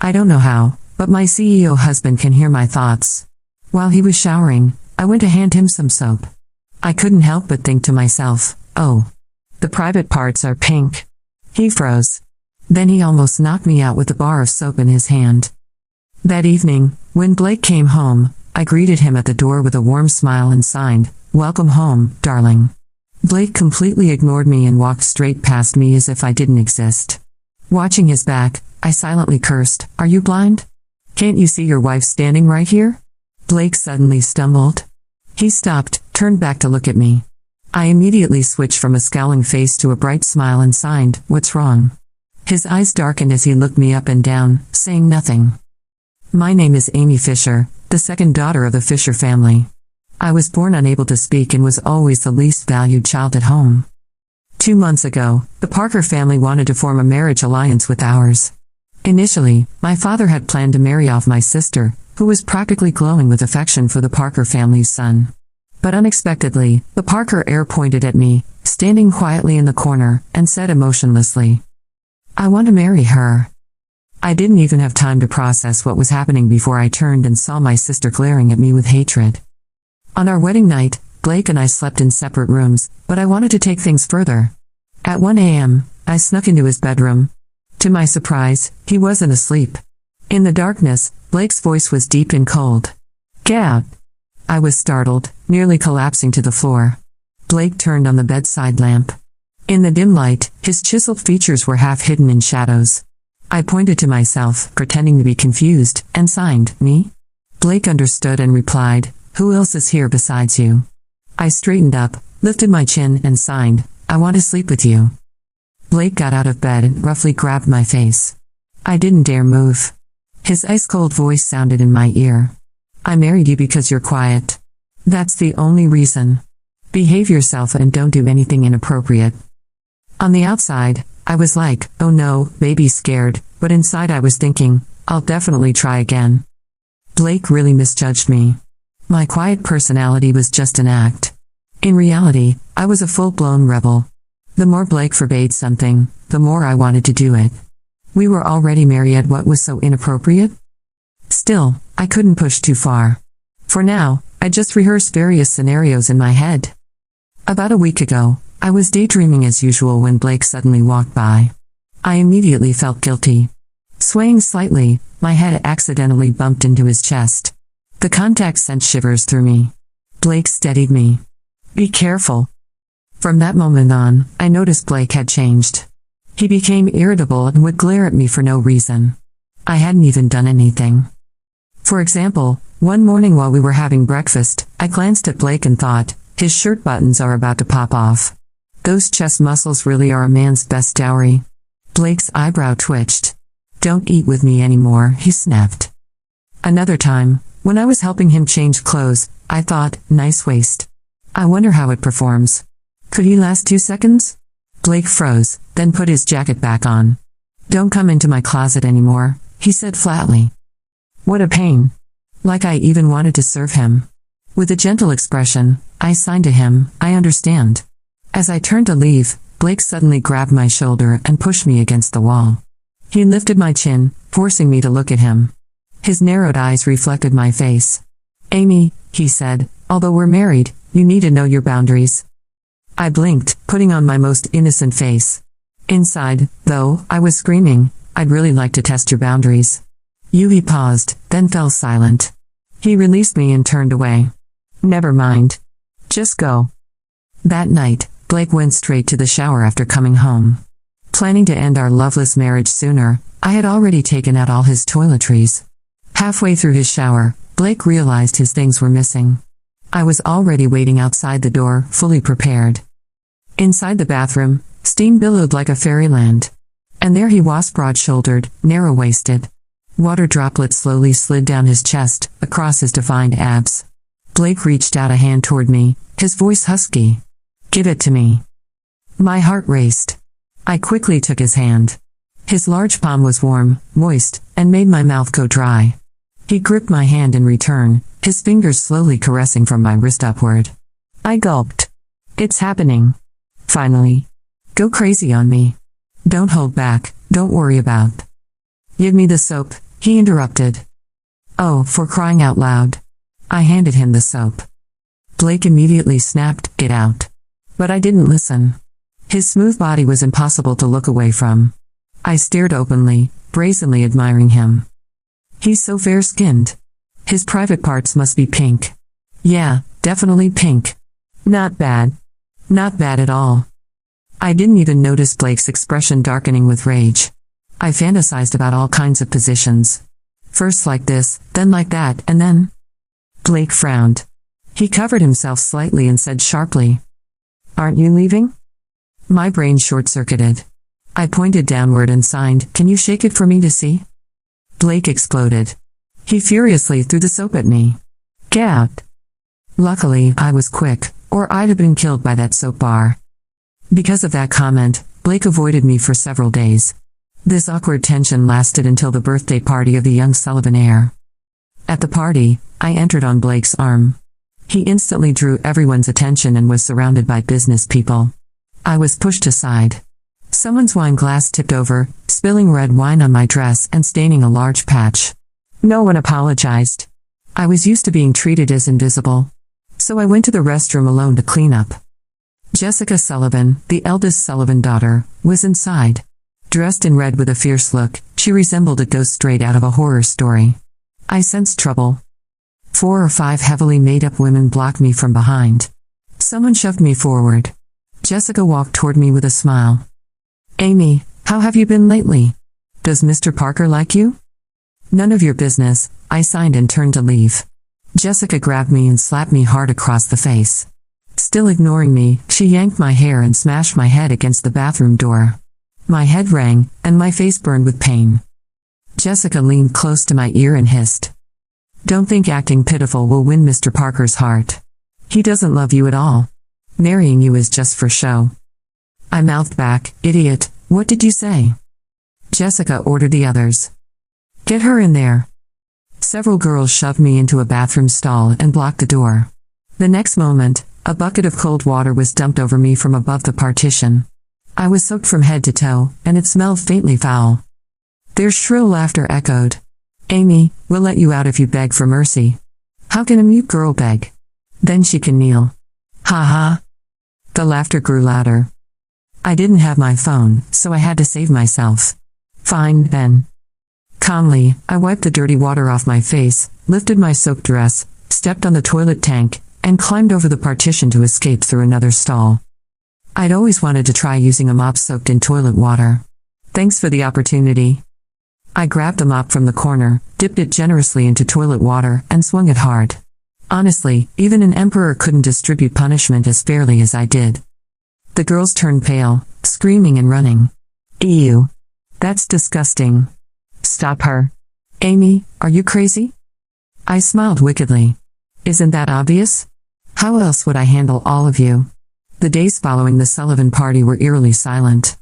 I don't know how, but my CEO husband can hear my thoughts. While he was showering, I went to hand him some soap. I couldn't help but think to myself, oh, the private parts are pink. He froze. Then he almost knocked me out with the bar of soap in his hand. That evening, when Blake came home, I greeted him at the door with a warm smile and signed, "Welcome home, darling." Blake completely ignored me and walked straight past me as if I didn't exist. Watching his back, I silently cursed, "Are you blind? Can't you see your wife standing right here?" Blake suddenly stumbled. He stopped, turned back to look at me. I immediately switched from a scowling face to a bright smile and signed, "What's wrong?" His eyes darkened as he looked me up and down, saying nothing. My name is Amy Fisher, the second daughter of the Fisher family. I was born unable to speak and was always the least valued child at home. 2 months ago, the Parker family wanted to form a marriage alliance with ours. Initially, my father had planned to marry off my sister, who was practically glowing with affection for the Parker family's son. But unexpectedly, the Parker heir pointed at me, standing quietly in the corner, and said emotionlessly, "I want to marry her." I didn't even have time to process what was happening before I turned and saw my sister glaring at me with hatred. On our wedding night, Blake and I slept in separate rooms, but I wanted to take things further. At 1 a.m., I snuck into his bedroom. To my surprise, he wasn't asleep. In the darkness, Blake's voice was deep and cold. "Get out." I was startled, nearly collapsing to the floor. Blake turned on the bedside lamp. In the dim light, his chiseled features were half hidden in shadows. I pointed to myself, pretending to be confused, and signed, "Me?" Blake understood and replied, "Who else is here besides you?" I straightened up, lifted my chin, and signed, "I want to sleep with you." Blake got out of bed and roughly grabbed my face. I didn't dare move. His ice-cold voice sounded in my ear. "I married you because you're quiet. That's the only reason. Behave yourself and don't do anything inappropriate." On the outside, I was like, "Oh no, baby's scared," but inside I was thinking, "I'll definitely try again." Blake really misjudged me. My quiet personality was just an act. In reality, I was a full-blown rebel. The more Blake forbade something, the more I wanted to do it. We were already married. What was so inappropriate? Still, I couldn't push too far. For now, I just rehearsed various scenarios in my head. About a week ago, I was daydreaming as usual when Blake suddenly walked by. I immediately felt guilty. Swaying slightly, my head accidentally bumped into his chest. The contact sent shivers through me. Blake steadied me. "Be careful." From that moment on, I noticed Blake had changed. He became irritable and would glare at me for no reason. I hadn't even done anything. For example, one morning while we were having breakfast, I glanced at Blake and thought, his shirt buttons are about to pop off. Those chest muscles really are a man's best dowry. Blake's eyebrow twitched. "Don't eat with me anymore," he snapped. Another time, when I was helping him change clothes, I thought, nice waist. I wonder how it performs. Could he last 2 seconds? Blake froze, then put his jacket back on. "Don't come into my closet anymore," he said flatly. What a pain. Like I even wanted to serve him. With a gentle expression, I signed to him, "I understand." As I turned to leave, Blake suddenly grabbed my shoulder and pushed me against the wall. He lifted my chin, forcing me to look at him. His narrowed eyes reflected my face. "Amy," he said, "although we're married, you need to know your boundaries." I blinked, putting on my most innocent face. Inside, though, I was screaming, "I'd really like to test your boundaries." He paused, then fell silent. He released me and turned away. "Never mind. Just go." That night, Blake went straight to the shower after coming home. Planning to end our loveless marriage sooner, I had already taken out all his toiletries. Halfway through his shower, Blake realized his things were missing. I was already waiting outside the door, fully prepared. Inside the bathroom, steam billowed like a fairyland. And there he was, broad-shouldered, narrow-waisted. Water droplets slowly slid down his chest, across his defined abs. Blake reached out a hand toward me, his voice husky. "Give it to me." My heart raced. I quickly took his hand. His large palm was warm, moist, and made my mouth go dry. He gripped my hand in return, his fingers slowly caressing from my wrist upward. I gulped. "It's happening. Finally. Go crazy on me. Don't hold back, don't worry about." "Give me the soap," He interrupted. Oh, for crying out loud. I handed him the soap. Blake immediately snapped, "Get out." But I didn't listen. His smooth body was impossible to look away from. I stared openly, brazenly admiring him. He's so fair-skinned. His private parts must be pink. Yeah, definitely pink. Not bad. Not bad at all. I didn't even notice Blake's expression darkening with rage. I fantasized about all kinds of positions. First like this, then like that, and then... Blake frowned. He covered himself slightly and said sharply, "Aren't you leaving?" My brain short-circuited. I pointed downward and signed, "Can you shake it for me to see?" Blake exploded. He furiously threw the soap at me. "Get out." Luckily, I was quick, or I'd have been killed by that soap bar. Because of that comment, Blake avoided me for several days. This awkward tension lasted until the birthday party of the young Sullivan heir. At the party, I entered on Blake's arm. He instantly drew everyone's attention and was surrounded by business people. I was pushed aside. Someone's wine glass tipped over, spilling red wine on my dress and staining a large patch. No one apologized. I was used to being treated as invisible. So I went to the restroom alone to clean up. Jessica Sullivan, the eldest Sullivan daughter, was inside. Dressed in red with a fierce look, she resembled a ghost straight out of a horror story. I sensed trouble. 4 or 5 heavily made-up women blocked me from behind. Someone shoved me forward. Jessica walked toward me with a smile. "Amy, how have you been lately? Does Mr. Parker like you?" "None of your business," I signed and turned to leave. Jessica grabbed me and slapped me hard across the face. Still ignoring me, she yanked my hair and smashed my head against the bathroom door. My head rang, and my face burned with pain. Jessica leaned close to my ear and hissed, "Don't think acting pitiful will win Mr. Parker's heart. He doesn't love you at all. Marrying you is just for show." I mouthed back, "Idiot, what did you say?" Jessica ordered the others, "Get her in there." Several girls shoved me into a bathroom stall and blocked the door. The next moment, a bucket of cold water was dumped over me from above the partition. I was soaked from head to toe, and it smelled faintly foul. Their shrill laughter echoed. "Amy, we'll let you out if you beg for mercy." "How can a mute girl beg? Then she can kneel." "Ha ha." The laughter grew louder. I didn't have my phone, so I had to save myself. "Fine, then." Calmly, I wiped the dirty water off my face, lifted my soaked dress, stepped on the toilet tank, and climbed over the partition to escape through another stall. I'd always wanted to try using a mop soaked in toilet water. Thanks for the opportunity. I grabbed the mop from the corner, dipped it generously into toilet water, and swung it hard. Honestly, even an emperor couldn't distribute punishment as fairly as I did. The girls turned pale, screaming and running. "Ew. That's disgusting. Stop her. Amy, are you crazy?" I smiled wickedly. "Isn't that obvious? How else would I handle all of you?" The days following the Sullivan party were eerily silent.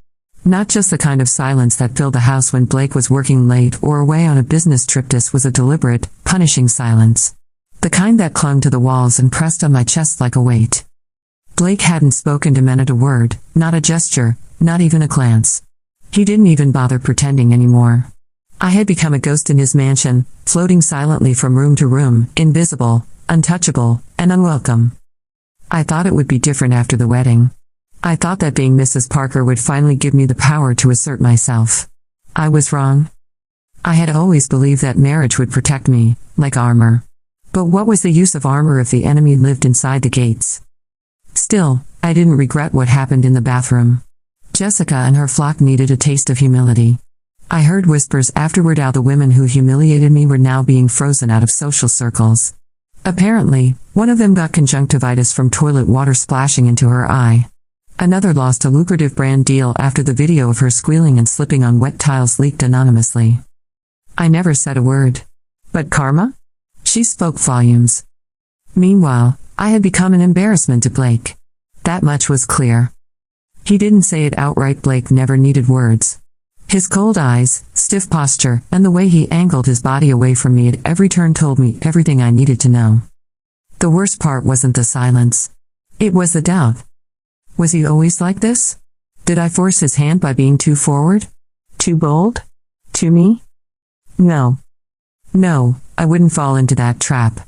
Not just the kind of silence that filled the house when Blake was working late or away on a business trip. This was a deliberate, punishing silence. The kind that clung to the walls and pressed on my chest like a weight. Blake hadn't spoken to Minette a word, not a gesture, not even a glance. He didn't even bother pretending anymore. I had become a ghost in his mansion, floating silently from room to room, invisible, untouchable, and unwelcome. I thought it would be different after the wedding. I thought that being Mrs. Parker would finally give me the power to assert myself. I was wrong. I had always believed that marriage would protect me, like armor. But what was the use of armor if the enemy lived inside the gates? Still, I didn't regret what happened in the bathroom. Jessica and her flock needed a taste of humility. I heard whispers afterward how the women who humiliated me were now being frozen out of social circles. Apparently, one of them got conjunctivitis from toilet water splashing into her eye. Another lost a lucrative brand deal after the video of her squealing and slipping on wet tiles leaked anonymously. I never said a word. But karma? She spoke volumes. Meanwhile, I had become an embarrassment to Blake. That much was clear. He didn't say it outright. Blake never needed words. His cold eyes, stiff posture, and the way he angled his body away from me at every turn told me everything I needed to know. The worst part wasn't the silence. It was the doubt. Was he always like this? Did I force his hand by being too forward? Too bold? Too me? No. No, I wouldn't fall into that trap.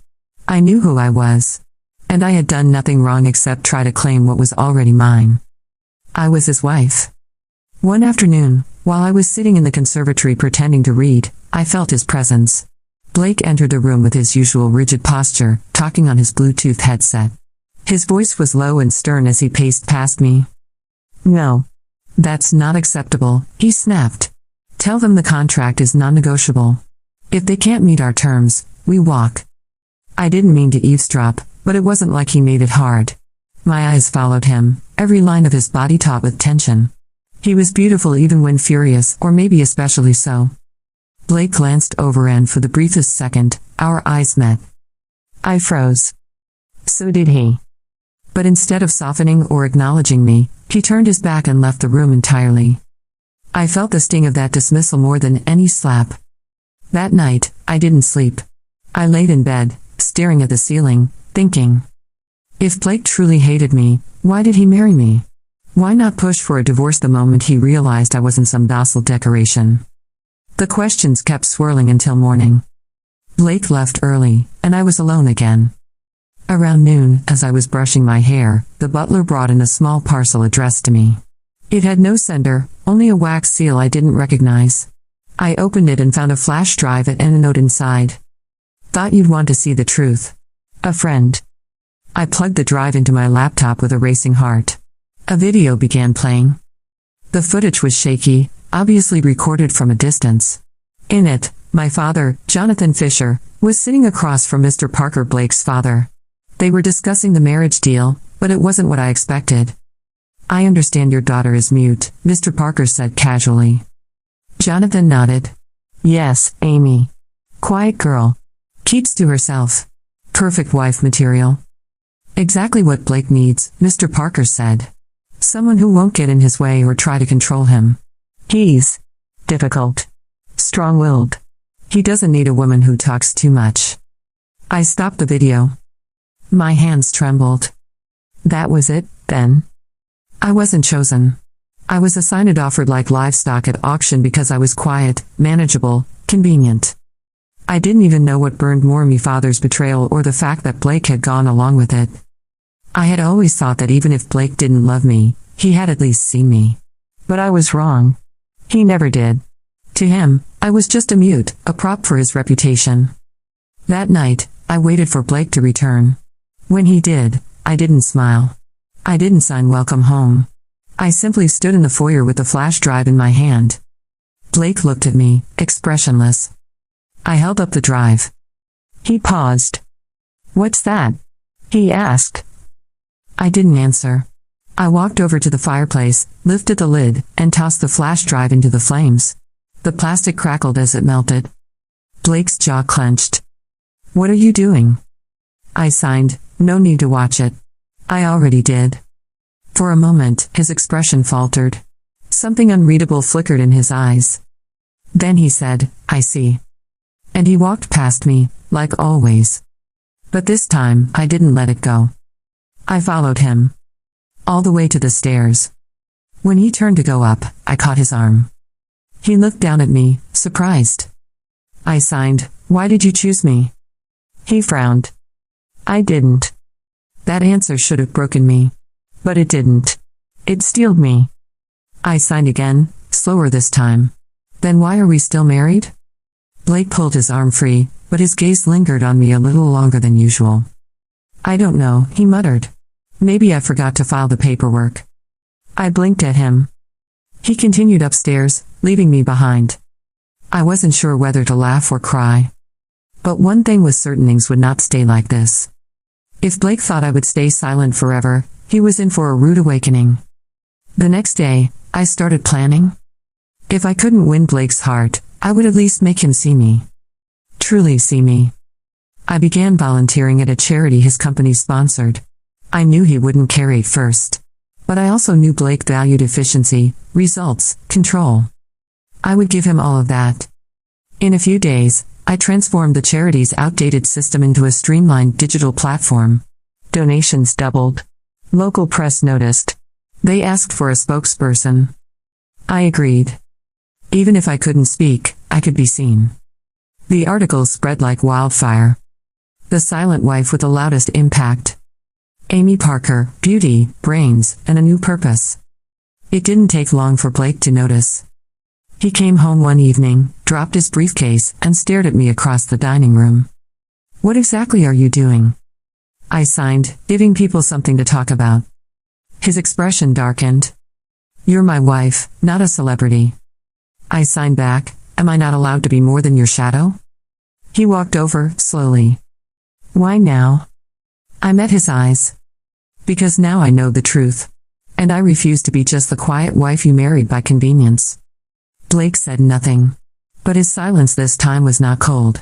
I knew who I was. And I had done nothing wrong except try to claim what was already mine. I was his wife. One afternoon, while I was sitting in the conservatory pretending to read, I felt his presence. Blake entered the room with his usual rigid posture, talking on his Bluetooth headset. His voice was low and stern as he paced past me. No. That's not acceptable, he snapped. Tell them the contract is non-negotiable. If they can't meet our terms, we walk. I didn't mean to eavesdrop, but it wasn't like he made it hard. My eyes followed him, every line of his body taut with tension. He was beautiful even when furious, or maybe especially so. Blake glanced over and for the briefest second, our eyes met. I froze. So did he. But instead of softening or acknowledging me, he turned his back and left the room entirely. I felt the sting of that dismissal more than any slap. That night, I didn't sleep. I laid in bed, staring at the ceiling, thinking. If Blake truly hated me, why did he marry me? Why not push for a divorce the moment he realized I wasn't some docile decoration? The questions kept swirling until morning. Blake left early, and I was alone again. Around noon, as I was brushing my hair, the butler brought in a small parcel addressed to me. It had no sender, only a wax seal I didn't recognize. I opened it and found a flash drive and a note inside. Thought you'd want to see the truth. A friend. I plugged the drive into my laptop with a racing heart. A video began playing. The footage was shaky, obviously recorded from a distance. In it, my father, Jonathan Fisher, was sitting across from Mr. Parker Blake's father. They were discussing the marriage deal, but it wasn't what I expected. I understand your daughter is mute, Mr. Parker said casually. Jonathan nodded. Yes, Amy. Quiet girl. Keeps to herself. Perfect wife material. Exactly what Blake needs, Mr. Parker said. Someone who won't get in his way or try to control him. He's difficult. Strong-willed. He doesn't need a woman who talks too much. I stopped the video. My hands trembled. That was it, then? I wasn't chosen. I was assigned and offered like livestock at auction because I was quiet, manageable, convenient. I didn't even know what burned more, me father's betrayal or the fact that Blake had gone along with it. I had always thought that even if Blake didn't love me, he had at least seen me. But I was wrong. He never did. To him, I was just a mute, a prop for his reputation. That night, I waited for Blake to return. When he did, I didn't smile. I didn't sign welcome home. I simply stood in the foyer with the flash drive in my hand. Blake looked at me, expressionless. I held up the drive. He paused. What's that? He asked. I didn't answer. I walked over to the fireplace, lifted the lid, and tossed the flash drive into the flames. The plastic crackled as it melted. Blake's jaw clenched. What are you doing? I signed, no need to watch it. I already did. For a moment, his expression faltered. Something unreadable flickered in his eyes. Then he said, I see. And he walked past me, like always. But this time, I didn't let it go. I followed him. All the way to the stairs. When he turned to go up, I caught his arm. He looked down at me, surprised. I signed, why did you choose me? He frowned. I didn't. That answer should have broken me. But it didn't. It steeled me. I signed again, slower this time. Then why are we still married? Blake pulled his arm free, but his gaze lingered on me a little longer than usual. I don't know, he muttered. Maybe I forgot to file the paperwork. I blinked at him. He continued upstairs, leaving me behind. I wasn't sure whether to laugh or cry. But one thing was certain, things would not stay like this. If Blake thought I would stay silent forever, he was in for a rude awakening. The next day, I started planning. If I couldn't win Blake's heart, I would at least make him see me. Truly see me. I began volunteering at a charity his company sponsored. I knew he wouldn't carry it first. But I also knew Blake valued efficiency, results, control. I would give him all of that. In a few days, I transformed the charity's outdated system into a streamlined digital platform. Donations doubled. Local press noticed. They asked for a spokesperson. I agreed. Even if I couldn't speak, I could be seen. The article spread like wildfire. The silent wife with the loudest impact. Amy Parker, beauty, brains, and a new purpose. It didn't take long for Blake to notice. He came home one evening, dropped his briefcase, and stared at me across the dining room. "What exactly are you doing?" I signed, giving people something to talk about. His expression darkened. "You're my wife, not a celebrity." I signed back, "Am I not allowed to be more than your shadow?" He walked over, slowly. "Why now?" I met his eyes. "Because now I know the truth. And I refuse to be just the quiet wife you married by convenience." Blake said nothing. But his silence this time was not cold.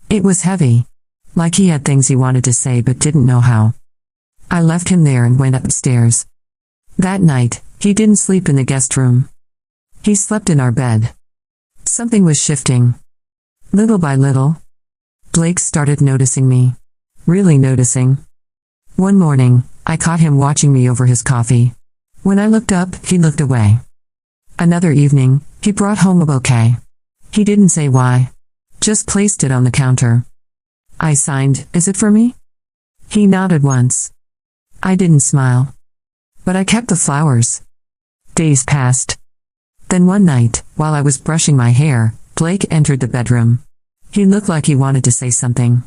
It was heavy. Like he had things he wanted to say but didn't know how. I left him there and went upstairs. That night, he didn't sleep in the guest room. He slept in our bed. Something was shifting. Little by little, Blake started noticing me. Really noticing. One morning, I caught him watching me over his coffee. When I looked up, he looked away. Another evening, he brought home a bouquet. He didn't say why. Just placed it on the counter. I signed, "Is it for me?" He nodded once. I didn't smile. But I kept the flowers. Days passed. Then one night, while I was brushing my hair, Blake entered the bedroom. He looked like he wanted to say something.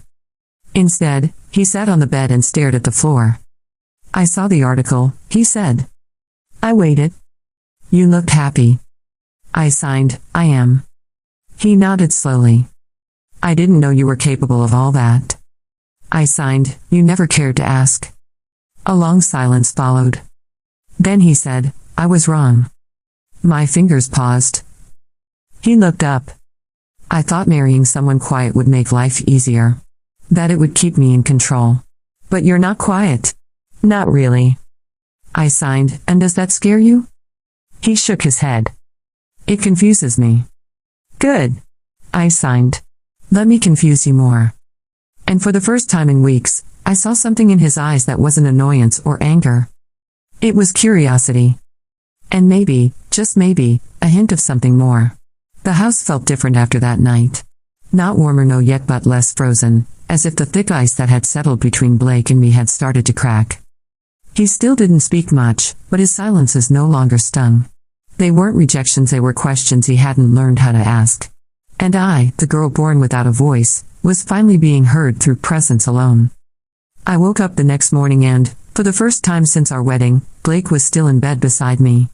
Instead, he sat on the bed and stared at the floor. "I saw the article," he said. I waited. "You looked happy." I signed, "I am." He nodded slowly. "I didn't know you were capable of all that." I signed, "You never cared to ask." A long silence followed. Then he said, "I was wrong." My fingers paused. He looked up. "I thought marrying someone quiet would make life easier. That it would keep me in control. But you're not quiet." "Not really." I signed, "And does that scare you?" He shook his head. "It confuses me." "Good." I signed. "Let me confuse you more." And for the first time in weeks, I saw something in his eyes that wasn't annoyance or anger. It was curiosity. And maybe, just maybe, a hint of something more. The house felt different after that night. Not warmer no yet but less frozen, as if the thick ice that had settled between Blake and me had started to crack. He still didn't speak much, but his silences no longer stung. They weren't rejections, they were questions he hadn't learned how to ask. And I, the girl born without a voice, was finally being heard through presence alone. I woke up the next morning and, for the first time since our wedding, Blake was still in bed beside me.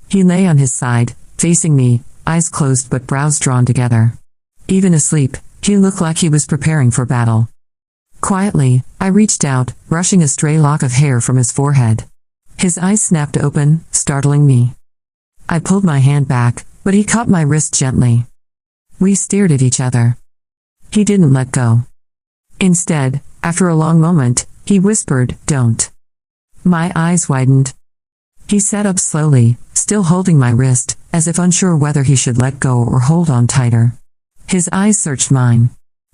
He lay on his side, facing me, eyes closed but brows drawn together. Even asleep, he looked like he was preparing for battle. Quietly, I reached out, brushing a stray lock of hair from his forehead. His eyes snapped open, startling me. I pulled my hand back, but he caught my wrist gently. We stared at each other. He didn't let go. Instead, after a long moment, he whispered, "Don't." My eyes widened. He sat up slowly, still holding my wrist, as if unsure whether he should let go or hold on tighter. His eyes searched mine.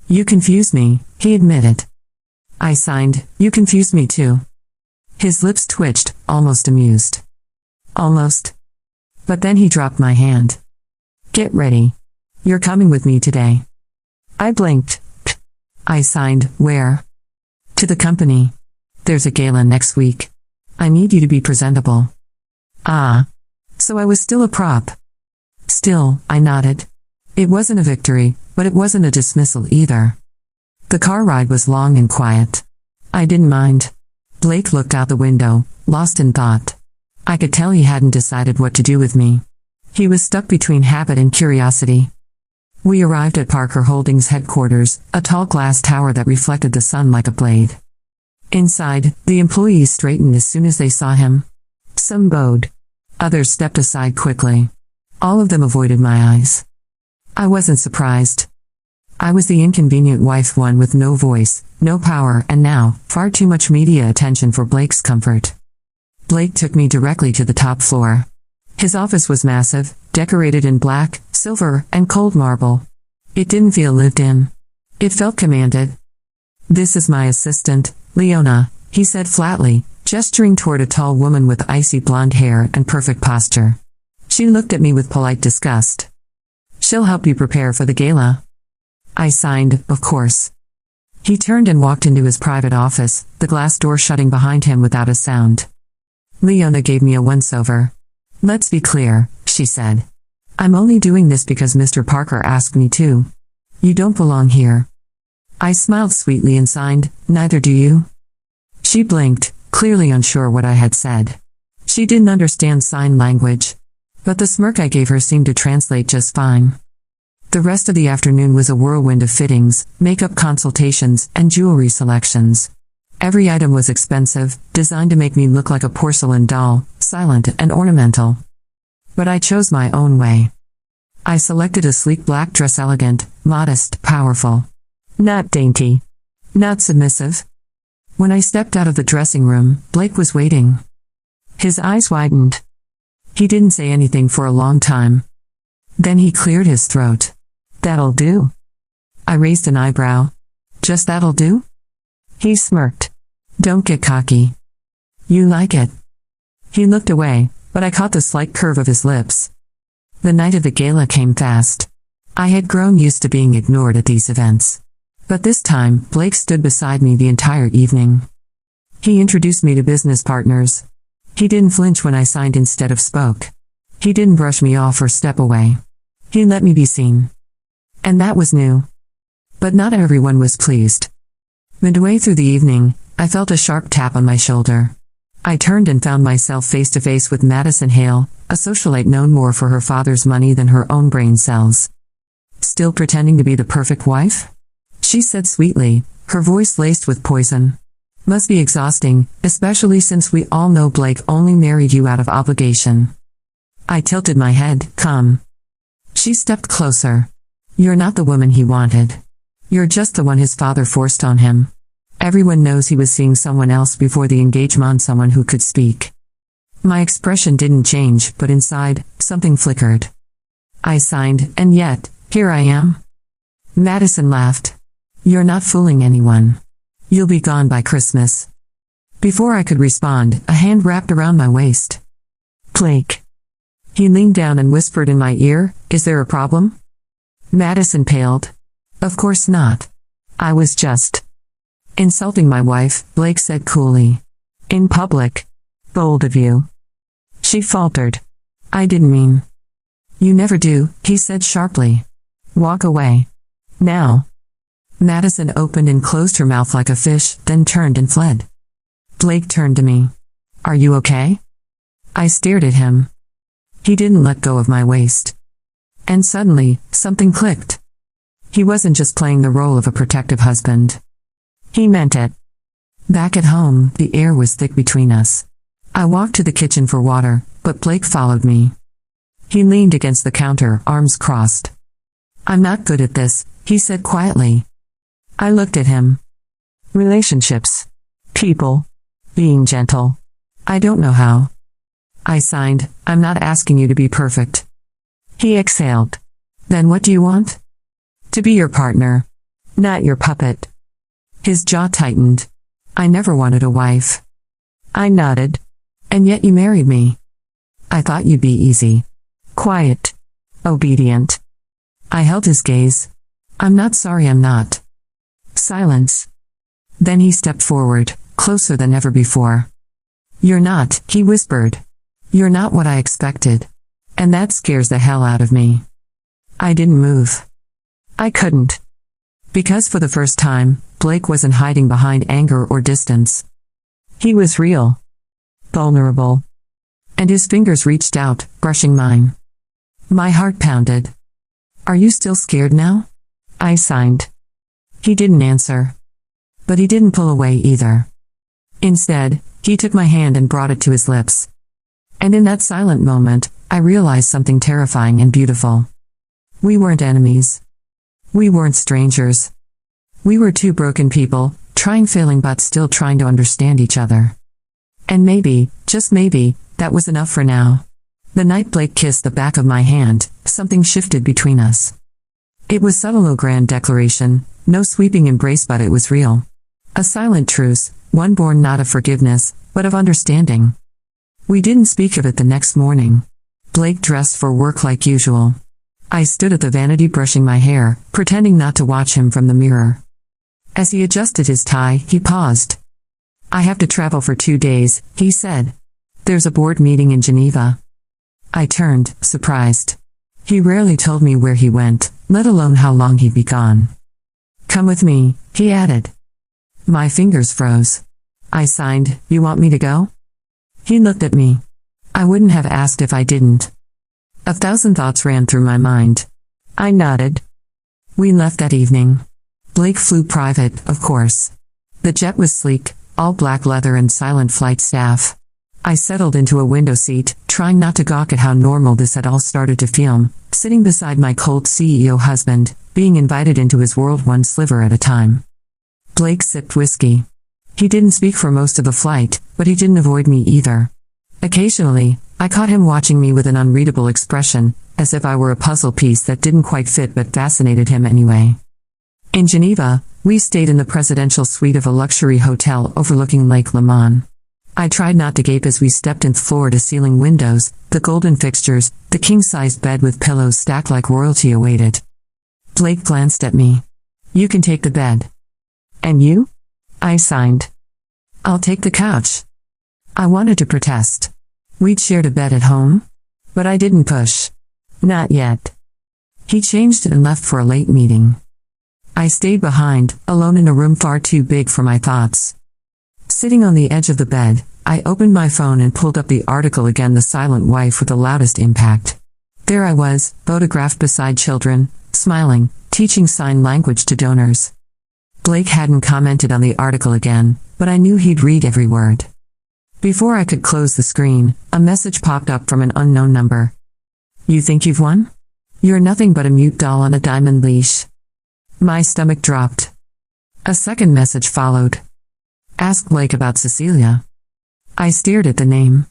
"You confuse me," he admitted. I signed, "You confuse me too." His lips twitched, almost amused. Almost. But then he dropped my hand. "Get ready. You're coming with me today." I blinked. I signed, "Where?" "To the company. There's a gala next week. I need you to be presentable." Ah. So I was still a prop. Still, I nodded. It wasn't a victory, but it wasn't a dismissal either. The car ride was long and quiet. I didn't mind. Blake looked out the window, lost in thought. I could tell he hadn't decided what to do with me. He was stuck between habit and curiosity. We arrived at Parker Holdings headquarters, a tall glass tower that reflected the sun like a blade. Inside, the employees straightened as soon as they saw him. Some bowed. Others stepped aside quickly. All of them avoided my eyes. I wasn't surprised. I was the inconvenient wife, one with no voice, no power, and now, far too much media attention for Blake's comfort. Blake took me directly to the top floor. His office was massive, decorated in black, silver, and cold marble. It didn't feel lived in. It felt commanded. "This is my assistant, Leona," he said flatly, gesturing toward a tall woman with icy blonde hair and perfect posture. She looked at me with polite disgust. "She'll help you prepare for the gala." I signed, of course. He turned and walked into his private office, the glass door shutting behind him without a sound. Leona gave me a once-over. Let's be clear, she said. I'm only doing this because Mr. Parker asked me to. You don't belong here. I smiled sweetly and signed, neither do you. She blinked, clearly unsure what I had said. She didn't understand sign language. But the smirk I gave her seemed to translate just fine. The rest of the afternoon was a whirlwind of fittings, makeup consultations, and jewelry selections. Every item was expensive, designed to make me look like a porcelain doll, silent and ornamental. But I chose my own way. I selected a sleek black dress, elegant, modest, powerful. Not dainty. Not submissive. When I stepped out of the dressing room, Blake was waiting. His eyes widened. He didn't say anything for a long time. Then he cleared his throat. That'll do. I raised an eyebrow. Just that'll do? He smirked. Don't get cocky. You like it. He looked away, but I caught the slight curve of his lips. The night of the gala came fast. I had grown used to being ignored at these events. But this time, Blake stood beside me the entire evening. He introduced me to business partners. He didn't flinch when I signed instead of spoke. He didn't brush me off or step away. He let me be seen. And that was new. But not everyone was pleased. Midway through the evening, I felt a sharp tap on my shoulder. I turned and found myself face to face with Madison Hale, a socialite known more for her father's money than her own brain cells. Still pretending to be the perfect wife? She said sweetly, her voice laced with poison. Must be exhausting, especially since we all know Blake only married you out of obligation. I tilted my head, come. She stepped closer. You're not the woman he wanted. You're just the one his father forced on him. Everyone knows he was seeing someone else before the engagement, someone who could speak. My expression didn't change, but inside, something flickered. I signed, and yet, here I am. Madison laughed. You're not fooling anyone. You'll be gone by Christmas. Before I could respond, a hand wrapped around my waist. Blake. He leaned down and whispered in my ear, is there a problem? Madison paled. Of course not. I was just insulting my wife, Blake said coolly. In public. Bold of you. She faltered. I didn't mean. You never do, he said sharply. Walk away. Now. Madison opened and closed her mouth like a fish, then turned and fled. Blake turned to me. Are you okay? I stared at him. He didn't let go of my waist. And suddenly, something clicked. He wasn't just playing the role of a protective husband. He meant it. Back at home, the air was thick between us. I walked to the kitchen for water, but Blake followed me. He leaned against the counter, arms crossed. I'm not good at this, he said quietly. I looked at him. Relationships. People. Being gentle. I don't know how. I signed, I'm not asking you to be perfect. He exhaled. Then what do you want? To be your partner. Not your puppet. His jaw tightened. I never wanted a wife. I nodded. And yet you married me. I thought you'd be easy. Quiet. Obedient. I held his gaze. I'm not sorry I'm not. Silence. Then he stepped forward, closer than ever before. You're not, he whispered. You're not what I expected. And that scares the hell out of me. I didn't move. I couldn't. Because for the first time, Blake wasn't hiding behind anger or distance. He was real. Vulnerable. And his fingers reached out, brushing mine. My heart pounded. Are you still scared now? I signed. He didn't answer. But he didn't pull away either. Instead, he took my hand and brought it to his lips. And in that silent moment, I realized something terrifying and beautiful. We weren't enemies. We weren't strangers. We were two broken people, failing but still trying to understand each other. And maybe, just maybe, that was enough for now. The night Blake kissed the back of my hand, something shifted between us. It was subtle, no grand declaration, no sweeping embrace, but it was real. A silent truce, one born not of forgiveness, but of understanding. We didn't speak of it the next morning. Blake dressed for work like usual. I stood at the vanity brushing my hair, pretending not to watch him from the mirror. As he adjusted his tie, he paused. "I have to travel for 2 days," he said. "There's a board meeting in Geneva." I turned, surprised. He rarely told me where he went, let alone how long he'd be gone. "Come with me," he added. My fingers froze. I signed, "You want me to go?" He looked at me. I wouldn't have asked if I didn't. 1,000 thoughts ran through my mind. I nodded. We left that evening. Blake flew private, of course. The jet was sleek, all black leather and silent flight staff. I settled into a window seat, trying not to gawk at how normal this had all started to feel, sitting beside my cold CEO husband, being invited into his world one sliver at a time. Blake sipped whiskey. He didn't speak for most of the flight, but he didn't avoid me either. Occasionally, I caught him watching me with an unreadable expression, as if I were a puzzle piece that didn't quite fit but fascinated him anyway. In Geneva, we stayed in the presidential suite of a luxury hotel overlooking Lake Leman. I tried not to gape as we stepped in floor-to-ceiling windows, the golden fixtures, the king-sized bed with pillows stacked like royalty awaited. Blake glanced at me. "You can take the bed." "And you?" I signed. "I'll take the couch." I wanted to protest. We'd shared a bed at home. But I didn't push. Not yet. He changed and left for a late meeting. I stayed behind, alone in a room far too big for my thoughts. Sitting on the edge of the bed, I opened my phone and pulled up the article again, The Silent Wife with the Loudest Impact. There I was, photographed beside children, smiling, teaching sign language to donors. Blake hadn't commented on the article again, but I knew he'd read every word. Before I could close the screen, a message popped up from an unknown number. "You think you've won? You're nothing but a mute doll on a diamond leash." My stomach dropped. A second message followed. "Ask Blake about Cecilia." I stared at the name.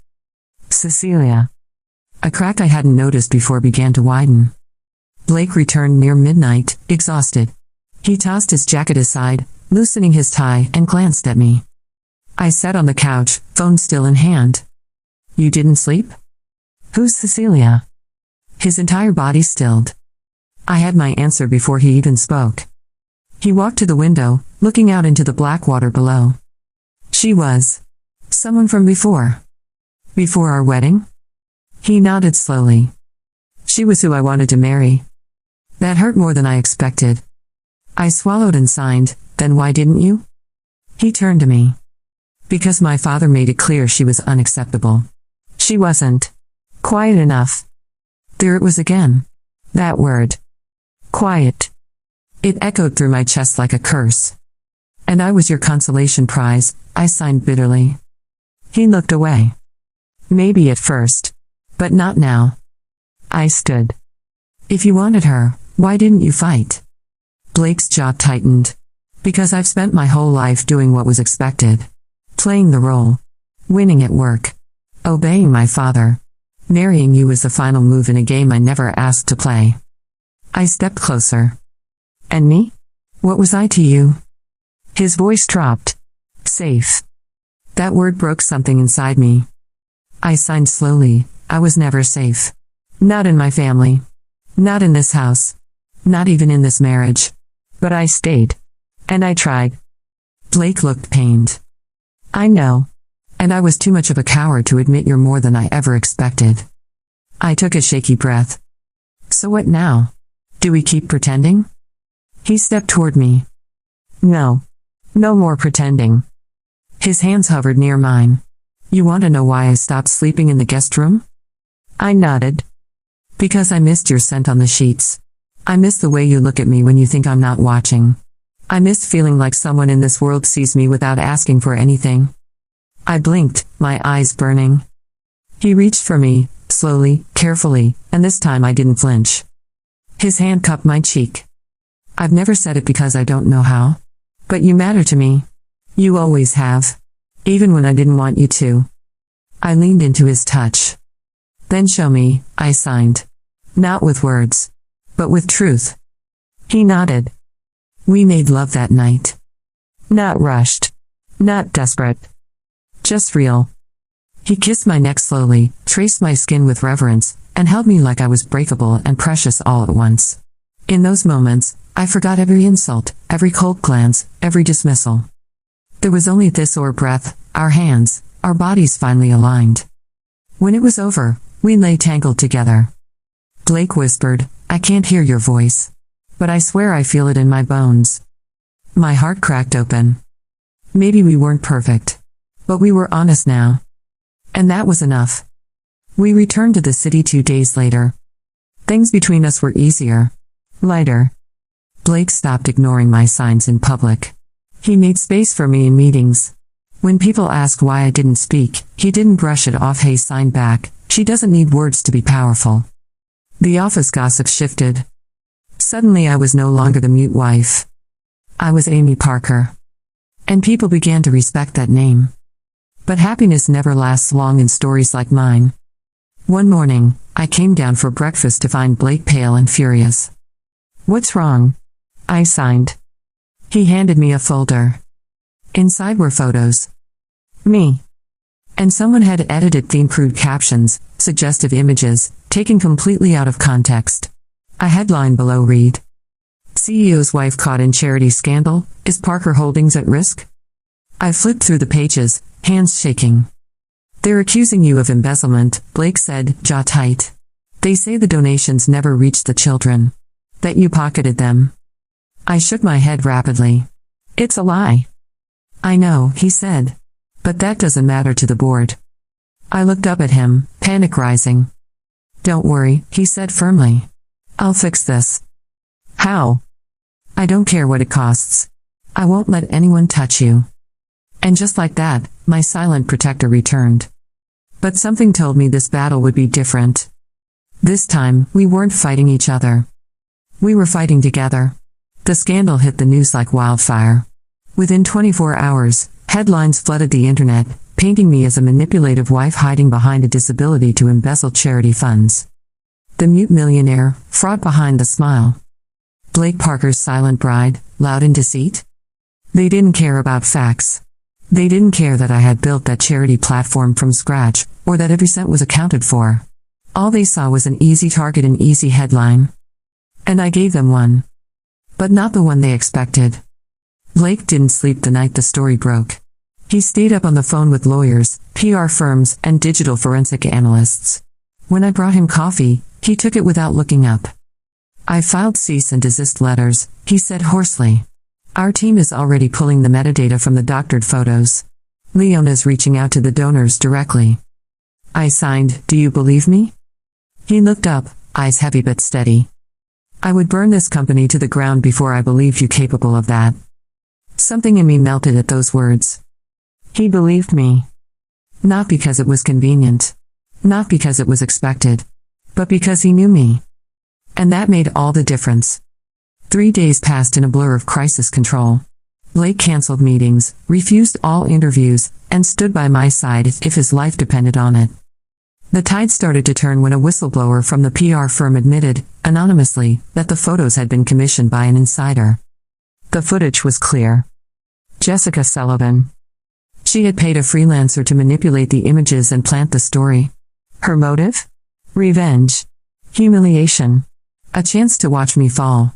Cecilia. A crack I hadn't noticed before began to widen. Blake returned near midnight, exhausted. He tossed his jacket aside, loosening his tie, and glanced at me. I sat on the couch, phone still in hand. "You didn't sleep? Who's Cecilia?" His entire body stilled. I had my answer before he even spoke. He walked to the window, looking out into the black water below. "She was someone from before. Before our wedding?" He nodded slowly. "She was who I wanted to marry." That hurt more than I expected. I swallowed and signed, "Then why didn't you?" He turned to me. "Because my father made it clear she was unacceptable. She wasn't quiet enough." There it was again. That word. Quiet. It echoed through my chest like a curse. "And I was your consolation prize," I signed bitterly. He looked away. "Maybe at first. But not now." I stood. "If you wanted her, why didn't you fight?" Blake's jaw tightened. "Because I've spent my whole life doing what was expected. Playing the role. Winning at work. Obeying my father. Marrying you was the final move in a game I never asked to play." I stepped closer. "And me? What was I to you?" His voice dropped. "Safe." That word broke something inside me. I signed slowly. I was never safe. Not in my family. Not in this house. Not even in this marriage. But I stayed. And I tried. Blake looked pained. "I know. And I was too much of a coward to admit you're more than I ever expected." I took a shaky breath. "So what now? Do we keep pretending?" He stepped toward me. "No. No more pretending." His hands hovered near mine. "You want to know why I stopped sleeping in the guest room?" I nodded. "Because I missed your scent on the sheets. I miss the way you look at me when you think I'm not watching. I miss feeling like someone in this world sees me without asking for anything." I blinked, my eyes burning. He reached for me, slowly, carefully, and this time I didn't flinch. His hand cupped my cheek. "I've never said it because I don't know how. But you matter to me. You always have. Even when I didn't want you to." I leaned into his touch. "Then show me," I signed. "Not with words. But with truth." He nodded. We made love that night. Not rushed. Not desperate. Just real. He kissed my neck slowly, traced my skin with reverence, and held me like I was breakable and precious all at once. In those moments, I forgot every insult, every cold glance, every dismissal. There was only this or breath, our hands, our bodies finally aligned. When it was over, we lay tangled together. Blake whispered, "I can't hear your voice. But I swear I feel it in my bones." My heart cracked open. Maybe we weren't perfect. But we were honest now. And that was enough. We returned to the city 2 days later. Things between us were easier. Lighter. Blake stopped ignoring my signs in public. He made space for me in meetings. When people asked why I didn't speak, he didn't brush it off. "Hey, sign back. She doesn't need words to be powerful." The office gossip shifted. Suddenly I was no longer the mute wife. I was Amy Parker. And people began to respect that name. But happiness never lasts long in stories like mine. One morning, I came down for breakfast to find Blake pale and furious. "What's wrong?" I signed. He handed me a folder. Inside were photos. Me. And someone had edited theme-crude captions, suggestive images, taken completely out of context. A headline below read, "CEO's wife caught in charity scandal, is Parker Holdings at risk?" I flipped through the pages, hands shaking. "They're accusing you of embezzlement," Blake said, jaw tight. "They say the donations never reached the children. That you pocketed them." I shook my head rapidly. "It's a lie." "I know," he said. "But that doesn't matter to the board." I looked up at him, panic rising. "Don't worry," he said firmly. "I'll fix this." "How?" "I don't care what it costs. I won't let anyone touch you." And just like that, my silent protector returned. But something told me this battle would be different. This time, we weren't fighting each other. We were fighting together. The scandal hit the news like wildfire. Within 24 hours, headlines flooded the internet, painting me as a manipulative wife hiding behind a disability to embezzle charity funds. The mute millionaire, fraud behind the smile. Blake Parker's silent bride, loud in deceit? They didn't care about facts. They didn't care that I had built that charity platform from scratch, or that every cent was accounted for. All they saw was an easy target and easy headline. And I gave them one. But not the one they expected. Blake didn't sleep the night the story broke. He stayed up on the phone with lawyers, PR firms, and digital forensic analysts. When I brought him coffee, he took it without looking up. "I filed cease and desist letters," he said hoarsely. "Our team is already pulling the metadata from the doctored photos. Leona's reaching out to the donors directly." I signed, "Do you believe me?" He looked up, eyes heavy but steady. "I would burn this company to the ground before I believed you capable of that." Something in me melted at those words. He believed me. Not because it was convenient. Not because it was expected. But because he knew me. And that made all the difference. 3 days passed in a blur of crisis control. Blake canceled meetings, refused all interviews, and stood by my side if his life depended on it. The tide started to turn when a whistleblower from the PR firm admitted, anonymously, that the photos had been commissioned by an insider. The footage was clear. Jessica Sullivan. She had paid a freelancer to manipulate the images and plant the story. Her motive? Revenge. Humiliation. A chance to watch me fall.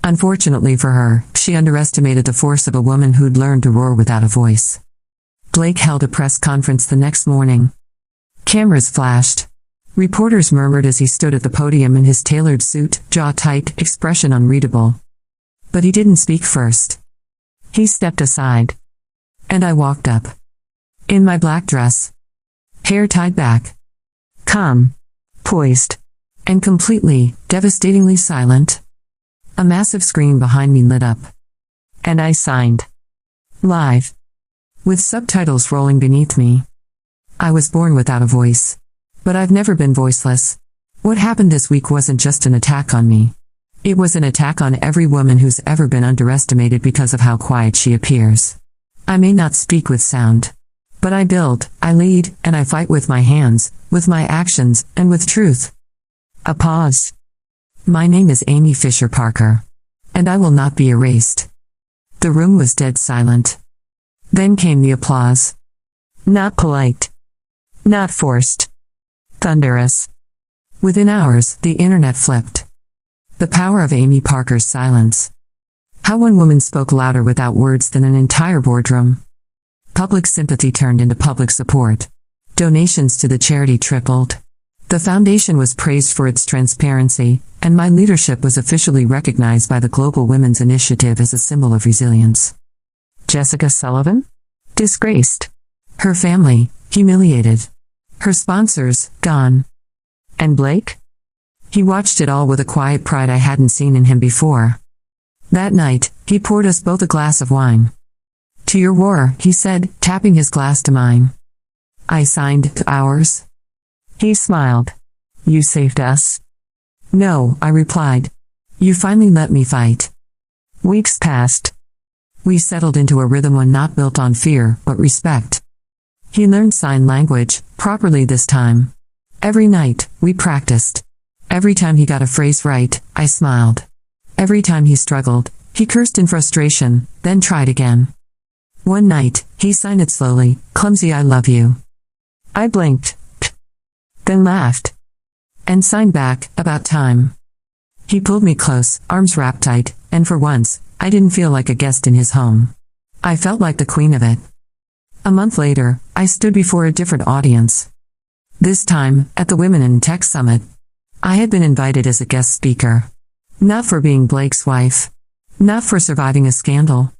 Unfortunately for her, she underestimated the force of a woman who'd learned to roar without a voice. Blake held a press conference the next morning. Cameras flashed. Reporters murmured as he stood at the podium in his tailored suit, jaw tight, expression unreadable. But he didn't speak first. He stepped aside. And I walked up. In my black dress. Hair tied back. Calm. Poised. And completely, devastatingly silent. A massive screen behind me lit up. And I signed. Live. With subtitles rolling beneath me. I was born without a voice. But I've never been voiceless. What happened this week wasn't just an attack on me. It was an attack on every woman who's ever been underestimated because of how quiet she appears. I may not speak with sound. But I build, I lead, and I fight with my hands, with my actions, and with truth. A pause. My name is Amy Fisher Parker. And I will not be erased. The room was dead silent. Then came the applause. Not polite. Not forced. Thunderous. Within hours, the internet flipped. The power of Amy Parker's silence. How one woman spoke louder without words than an entire boardroom. Public sympathy turned into public support. Donations to the charity tripled. The foundation was praised for its transparency, and my leadership was officially recognized by the Global Women's Initiative as a symbol of resilience. Jessica Sullivan? Disgraced. Her family, humiliated. Her sponsors, gone. And Blake? He watched it all with a quiet pride I hadn't seen in him before. That night, he poured us both a glass of wine. To your war, he said, tapping his glass to mine. I signed, to ours. He smiled. You saved us? No, I replied. You finally let me fight. Weeks passed. We settled into a rhythm one not built on fear, but respect. He learned sign language, properly this time. Every night, we practiced. Every time he got a phrase right, I smiled. Every time he struggled, he cursed in frustration, then tried again. One night, he signed it slowly, clumsy I love you. I blinked. Then laughed. And signed back, about time. He pulled me close, arms wrapped tight, and for once, I didn't feel like a guest in his home. I felt like the queen of it. A month later, I stood before a different audience. This time, at the Women in Tech Summit. I had been invited as a guest speaker. Not for being Blake's wife. Not for surviving a scandal.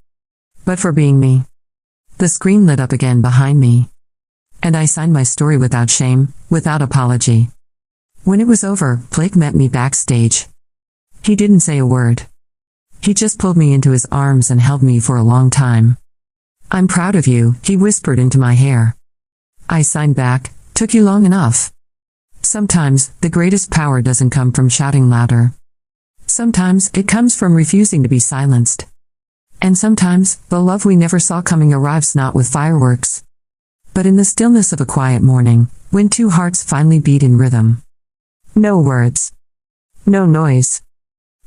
But for being me. The screen lit up again behind me. And I signed my story without shame, without apology. When it was over, Blake met me backstage. He didn't say a word. He just pulled me into his arms and held me for a long time. I'm proud of you, he whispered into my hair. I signed back, took you long enough. Sometimes, the greatest power doesn't come from shouting louder. Sometimes, it comes from refusing to be silenced. And sometimes, the love we never saw coming arrives not with fireworks, but in the stillness of a quiet morning, when two hearts finally beat in rhythm. No words. No noise.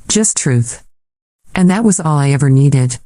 Just truth. And that was all I ever needed.